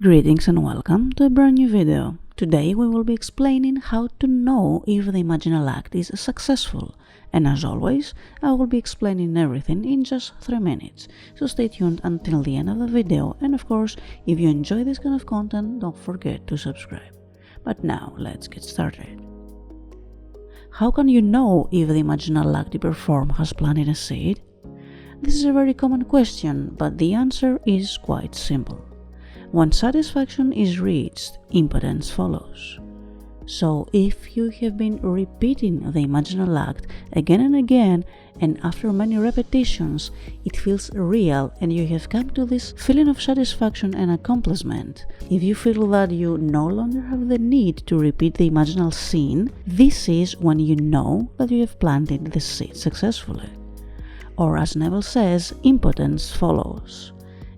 Greetings and welcome to a brand new video. Today we will be explaining how to know if the imaginal act is successful, and as always I will be explaining everything in just 3 minutes, so stay tuned until the end of the video, and of course if you enjoy this kind of content don't forget to subscribe. But now let's get started. How can you know if the imaginal act you perform has planted a seed? This is a very common question, but the answer is quite simple. When satisfaction is reached, impotence follows. So if you have been repeating the imaginal act again and again, and after many repetitions it feels real and you have come to this feeling of satisfaction and accomplishment, if you feel that you no longer have the need to repeat the imaginal scene, this is when you know that you have planted the seed successfully. Or as Neville says, impotence follows.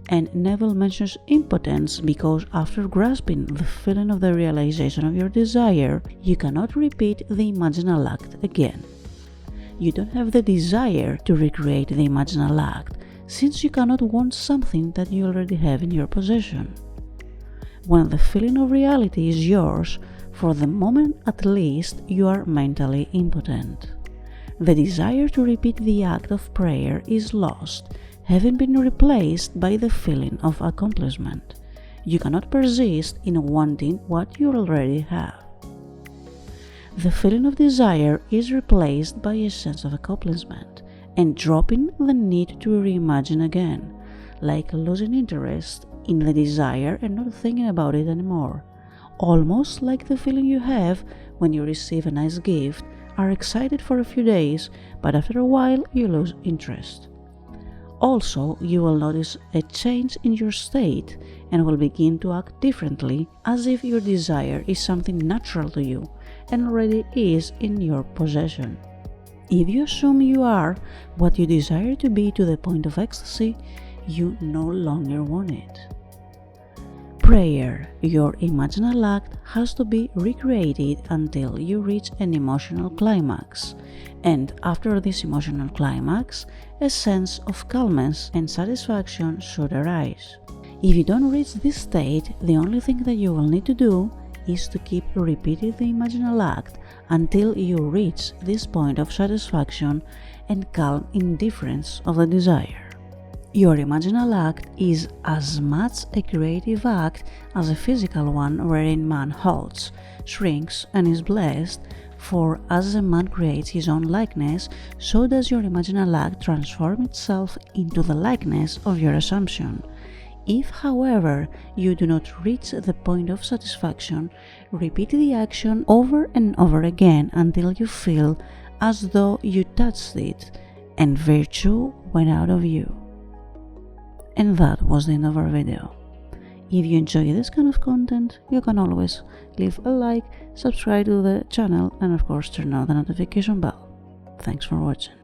And Neville mentions impotence because after grasping the feeling of the realization of your desire, you cannot repeat the imaginal act again. You don't have the desire to recreate the imaginal act, since you cannot want something that you already have in your possession. When the feeling of reality is yours, for the moment at least, you are mentally impotent. The desire to repeat the act of prayer is lost, having been replaced by the feeling of accomplishment. You cannot persist in wanting what you already have. The feeling of desire is replaced by a sense of accomplishment and dropping the need to reimagine again, like losing interest in the desire and not thinking about it anymore. Almost like the feeling you have when you receive a nice gift, are excited for a few days, but after a while you lose interest. Also, you will notice a change in your state and will begin to act differently, as if your desire is something natural to you and already is in your possession. If you assume you are what you desire to be to the point of ecstasy, you no longer want it. Prayer, your imaginal act, has to be recreated until you reach an emotional climax, and after this emotional climax, a sense of calmness and satisfaction should arise. If you don't reach this state, the only thing that you will need to do is to keep repeating the imaginal act until you reach this point of satisfaction and calm indifference of the desire. Your imaginal act is as much a creative act as a physical one wherein man halts, shrinks, and is blessed, for as a man creates his own likeness, so does your imaginal act transform itself into the likeness of your assumption. If, however, you do not reach the point of satisfaction, repeat the action over and over again until you feel as though you touched it and virtue went out of you. And that was the end of our video. If you enjoy this kind of content, you can always leave a like, subscribe to the channel, and of course turn on the notification bell. Thanks for watching.